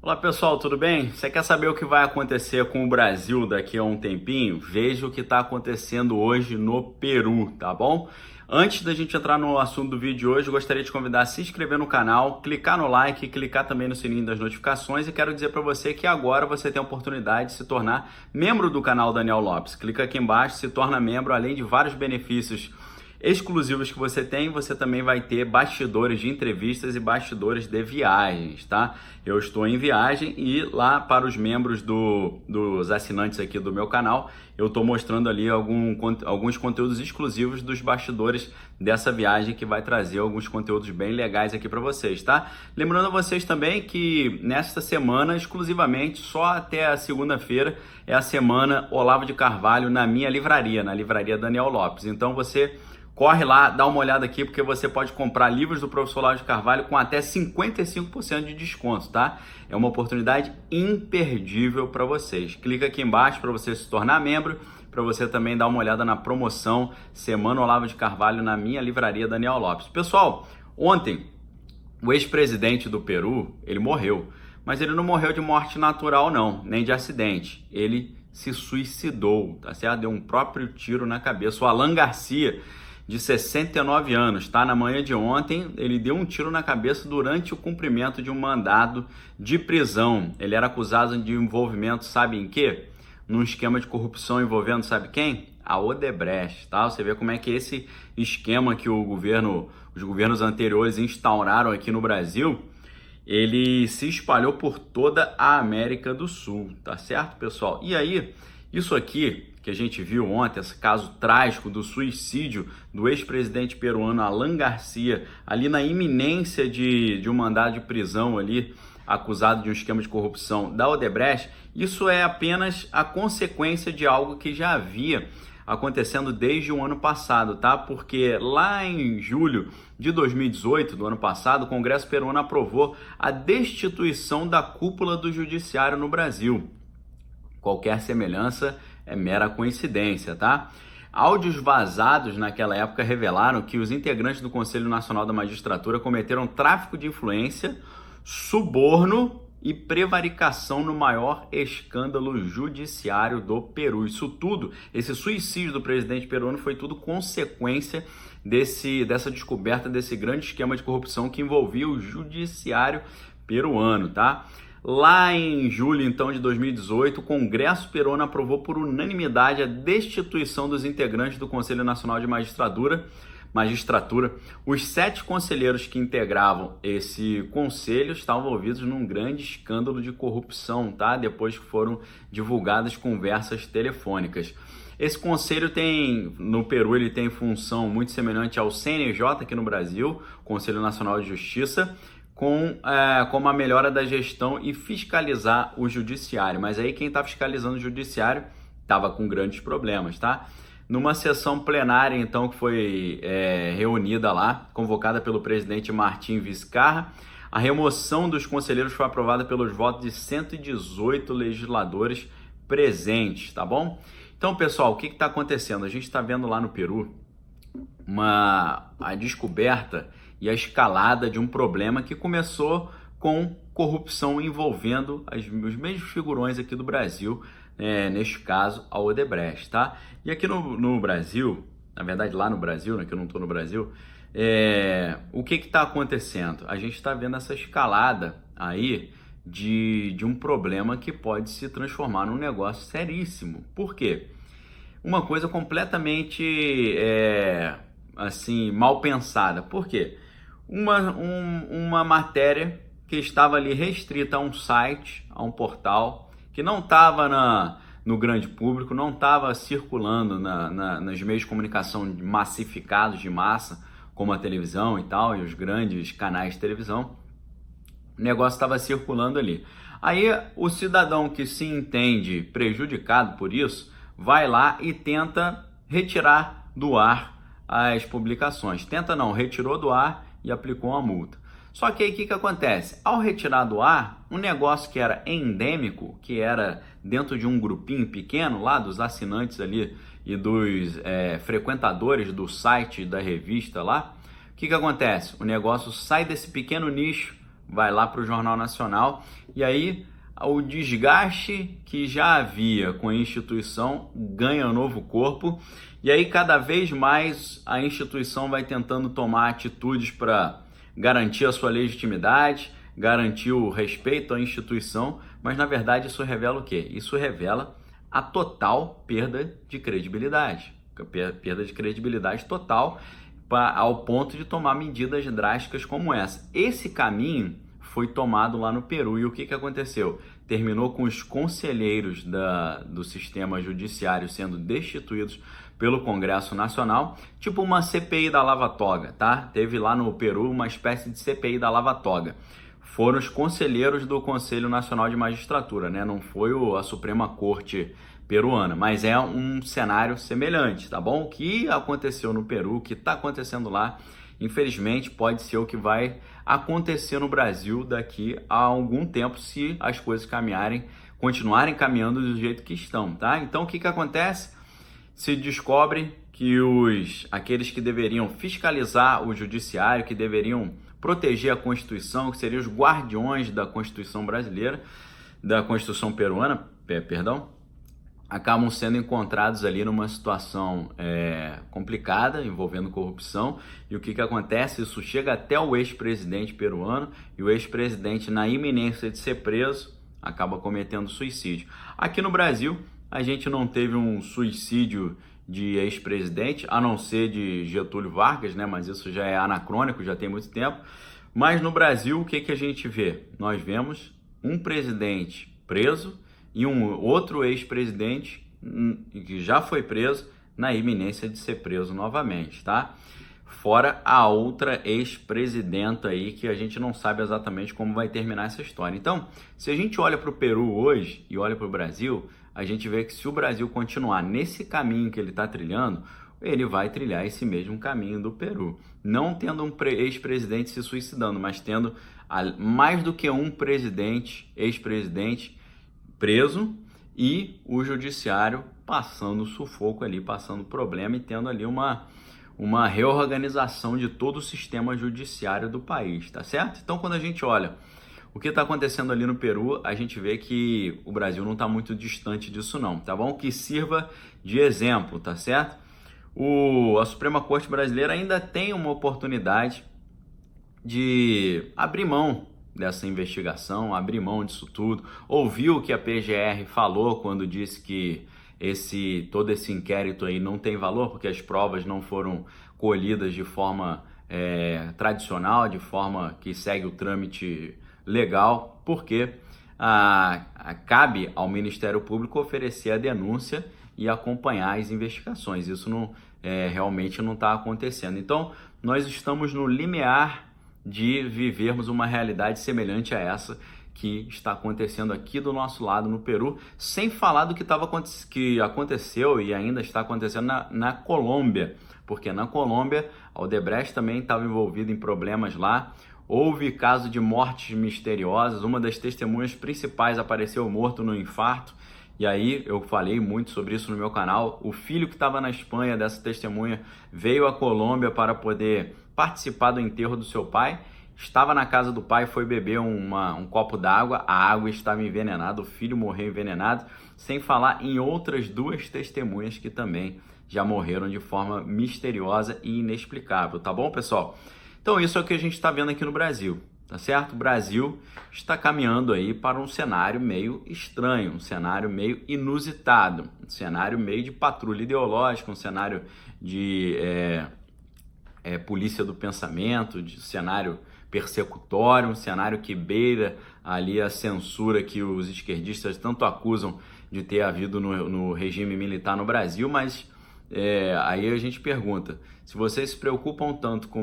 Olá pessoal, tudo bem? Você quer saber o que vai acontecer com o Brasil daqui a um tempinho? Veja o que está acontecendo hoje no Peru, tá bom? Antes da gente entrar no assunto do vídeo de hoje, eu gostaria de convidar a se inscrever no canal, clicar no like, clicar também no sininho das notificações e quero dizer para você que agora você tem a oportunidade de se tornar membro do canal Daniel Lopes. Clica aqui embaixo, se torna membro, além de vários benefícios exclusivos que você tem, você também vai ter bastidores de entrevistas e bastidores de viagens, tá? Eu estou em viagem e lá para os membros dos assinantes aqui do meu canal, eu estou mostrando ali alguns conteúdos exclusivos dos bastidores dessa viagem que vai trazer alguns conteúdos bem legais aqui para vocês, tá? Lembrando a vocês também que nesta semana, exclusivamente, só até a segunda-feira, é a semana Olavo de Carvalho na minha livraria, na livraria Daniel Lopes. Então você corre lá, dá uma olhada aqui, porque você pode comprar livros do professor Olavo de Carvalho com até 55% de desconto, tá? É uma oportunidade imperdível para vocês. Clica aqui embaixo para você se tornar membro, para você também dar uma olhada na promoção Semana Olavo de Carvalho na minha livraria Daniel Lopes. Pessoal, ontem o ex-presidente do Peru, ele morreu, mas ele não morreu de morte natural não, nem de acidente. Ele se suicidou, tá certo? Deu um próprio tiro na cabeça. O Alan Garcia, de 69 anos, tá? Na manhã de ontem, ele deu um tiro na cabeça durante o cumprimento de um mandado de prisão. Ele era acusado de envolvimento, sabe em quê? Num esquema de corrupção envolvendo, sabe quem? A Odebrecht, tá? Você vê como é que esse esquema que os governos anteriores instauraram aqui no Brasil, ele se espalhou por toda a América do Sul, tá certo, pessoal? E aí, isso aqui que a gente viu ontem, esse caso trágico do suicídio do ex-presidente peruano Alan Garcia, ali na iminência de um mandado de prisão ali, acusado de um esquema de corrupção da Odebrecht, isso é apenas a consequência de algo que já havia acontecendo desde o ano passado, tá? Porque lá em julho de 2018, do ano passado, o Congresso peruano aprovou a destituição da cúpula do judiciário no Brasil. Qualquer semelhança é mera coincidência, tá? Áudios vazados naquela época revelaram que os integrantes do Conselho Nacional da Magistratura cometeram tráfico de influência, suborno e prevaricação no maior escândalo judiciário do Peru. Isso tudo, esse suicídio do presidente peruano foi tudo consequência dessa descoberta desse grande esquema de corrupção que envolvia o judiciário peruano, tá? Lá em julho, então, de 2018, o Congresso peruano aprovou por unanimidade a destituição dos integrantes do Conselho Nacional de Magistratura. Os 7 conselheiros que integravam esse conselho estavam envolvidos num grande escândalo de corrupção, tá? Depois que foram divulgadas conversas telefônicas. Esse conselho no Peru, ele tem função muito semelhante ao CNJ aqui no Brasil, Conselho Nacional de Justiça, como a melhora da gestão e fiscalizar o judiciário. Mas aí quem está fiscalizando o judiciário estava com grandes problemas, tá? Numa sessão plenária, então, que foi reunida lá, convocada pelo presidente Martim Vizcarra, a remoção dos conselheiros foi aprovada pelos votos de 118 legisladores presentes, tá bom? Então, pessoal, o que está acontecendo? A gente está vendo lá no Peru a descoberta e a escalada de um problema que começou com corrupção envolvendo os mesmos figurões aqui do Brasil, neste caso a Odebrecht, tá? E aqui no Brasil, na verdade lá no Brasil, né, que eu não estou no Brasil, o que está acontecendo? A gente está vendo essa escalada aí de um problema que pode se transformar num negócio seríssimo. Por quê? Uma coisa completamente assim, mal pensada. Por quê? Uma matéria que estava ali restrita a um site, a um portal, que não estava no grande público, não estava circulando nos meios de comunicação massificados de massa, como a televisão e tal, e os grandes canais de televisão. O negócio estava circulando ali. Aí o cidadão que se entende prejudicado por isso, vai lá e tenta retirar do ar as publicações. Retirou do ar e aplicou uma multa. Só que aí o que acontece? Ao retirar do ar, um negócio que era endêmico, que era dentro de um grupinho pequeno lá dos assinantes ali e dos frequentadores do site da revista lá, o que acontece? O negócio sai desse pequeno nicho, vai lá para o Jornal Nacional, e aí o desgaste que já havia com a instituição ganha novo corpo, e aí cada vez mais a instituição vai tentando tomar atitudes para garantir a sua legitimidade, garantir o respeito à instituição, mas na verdade isso revela o quê? Isso revela a total perda de credibilidade, perda de credibilidade total, ao ponto de tomar medidas drásticas como essa. Esse caminho foi tomado lá no Peru, e o que aconteceu? Terminou com os conselheiros do sistema judiciário sendo destituídos pelo Congresso Nacional, tipo uma CPI da Lava Toga, tá? Teve lá no Peru uma espécie de CPI da Lava Toga. Foram os conselheiros do Conselho Nacional de Magistratura, né? Não foi a Suprema Corte peruana, mas é um cenário semelhante, tá bom? O que aconteceu no Peru, o que está acontecendo lá, infelizmente pode ser o que vai acontecer no Brasil daqui a algum tempo, se as coisas continuarem caminhando do jeito que estão, tá? Então o que acontece? Se descobre que aqueles que deveriam fiscalizar o judiciário, que deveriam proteger a Constituição, que seriam os guardiões da Constituição brasileira, da Constituição peruana, perdão, acabam sendo encontrados ali numa situação complicada, envolvendo corrupção. E o que acontece? Isso chega até o ex-presidente peruano, e o ex-presidente, na iminência de ser preso, acaba cometendo suicídio. Aqui no Brasil, a gente não teve um suicídio de ex-presidente, a não ser de Getúlio Vargas, né? Mas isso já é anacrônico, já tem muito tempo. Mas no Brasil, o que a gente vê? Nós vemos um presidente preso e um outro ex-presidente que já foi preso, na iminência de ser preso novamente, tá? Fora a outra ex-presidenta aí, que a gente não sabe exatamente como vai terminar essa história. Então, se a gente olha para o Peru hoje e olha para o Brasil, a gente vê que se o Brasil continuar nesse caminho que ele está trilhando, ele vai trilhar esse mesmo caminho do Peru. Não tendo um ex-presidente se suicidando, mas tendo mais do que um ex-presidente preso, e o judiciário passando sufoco ali, passando problema, e tendo ali uma reorganização de todo o sistema judiciário do país, tá certo? Então, quando a gente olha o que está acontecendo ali no Peru, a gente vê que o Brasil não está muito distante disso não, tá bom? Que sirva de exemplo, tá certo? A Suprema Corte Brasileira ainda tem uma oportunidade de abrir mão dessa investigação, abrir mão disso tudo, ouviu o que a PGR falou quando disse que todo esse inquérito aí não tem valor, porque as provas não foram colhidas de forma tradicional, de forma que segue o trâmite legal, porque cabe ao Ministério Público oferecer a denúncia e acompanhar as investigações. Isso realmente não está acontecendo. Então, nós estamos no limiar de vivermos uma realidade semelhante a essa que está acontecendo aqui do nosso lado no Peru, sem falar do que aconteceu e ainda está acontecendo na Colômbia, porque na Colômbia a Odebrecht também estava envolvida em problemas lá. Houve caso de mortes misteriosas, uma das testemunhas principais apareceu morto no infarto, e aí eu falei muito sobre isso no meu canal. O filho que estava na Espanha dessa testemunha veio à Colômbia para poder participar do enterro do seu pai, estava na casa do pai, foi beber um copo d'água, a água estava envenenada, o filho morreu envenenado, sem falar em outras duas testemunhas que também já morreram de forma misteriosa e inexplicável, tá bom, pessoal? Então isso é o que a gente está vendo aqui no Brasil, tá certo? O Brasil está caminhando aí para um cenário meio estranho, um cenário meio inusitado, um cenário meio de patrulha ideológica, um cenário de polícia do pensamento, de cenário persecutório, um cenário que beira ali a censura que os esquerdistas tanto acusam de ter havido no regime militar no Brasil, mas aí a gente pergunta, se vocês se preocupam tanto com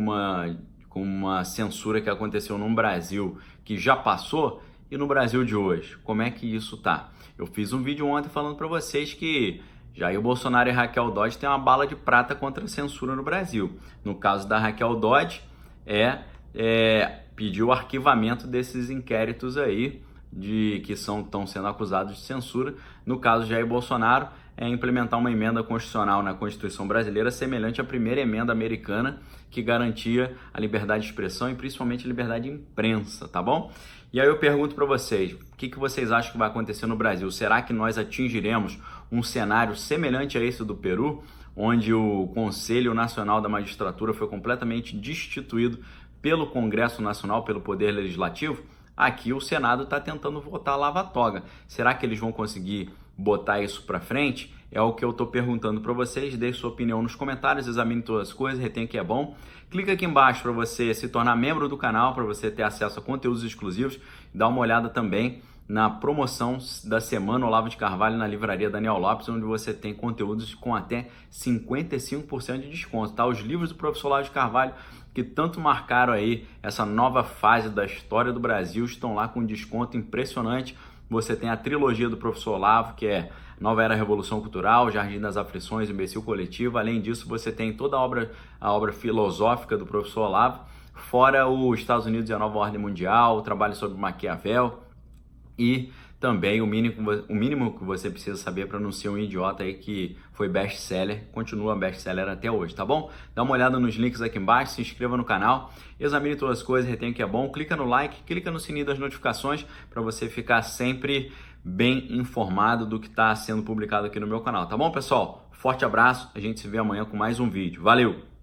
uma censura que aconteceu no Brasil que já passou, e no Brasil de hoje, como é que isso tá? Eu fiz um vídeo ontem falando para vocês que Jair Bolsonaro e Raquel Dodge têm uma bala de prata contra a censura no Brasil. No caso da Raquel Dodge, pediu o arquivamento desses inquéritos aí que estão sendo acusados de censura, no caso Jair Bolsonaro, é implementar uma emenda constitucional na Constituição brasileira semelhante à primeira emenda americana que garantia a liberdade de expressão e principalmente a liberdade de imprensa, tá bom? E aí eu pergunto para vocês, o que vocês acham que vai acontecer no Brasil? Será que nós atingiremos um cenário semelhante a esse do Peru, onde o Conselho Nacional da Magistratura foi completamente destituído pelo Congresso Nacional, pelo Poder Legislativo? Aqui o Senado está tentando votar lava-toga. Será que eles vão conseguir botar isso para frente? É o que eu estou perguntando para vocês. Deixe sua opinião nos comentários, examine todas as coisas, retém que é bom. Clica aqui embaixo para você se tornar membro do canal, para você ter acesso a conteúdos exclusivos. Dá uma olhada também na promoção da semana Olavo de Carvalho na livraria Daniel Lopes, onde você tem conteúdos com até 55% de desconto, tá? Os livros do professor Olavo de Carvalho, que tanto marcaram aí essa nova fase da história do Brasil, estão lá com desconto impressionante. Você tem a trilogia do professor Olavo, que é Nova Era Revolução Cultural, Jardim das Aflições, Imbecil Coletivo. Além disso, você tem toda a obra filosófica do professor Olavo, fora os Estados Unidos e a Nova Ordem Mundial, o trabalho sobre Maquiavel e também o mínimo que você precisa saber para não ser um idiota aí que foi best-seller, continua best-seller até hoje, tá bom? Dá uma olhada nos links aqui embaixo, se inscreva no canal, examine todas as coisas, retenha que é bom, clica no like, clica no sininho das notificações para você ficar sempre bem informado do que está sendo publicado aqui no meu canal, tá bom, pessoal? Forte abraço, a gente se vê amanhã com mais um vídeo. Valeu!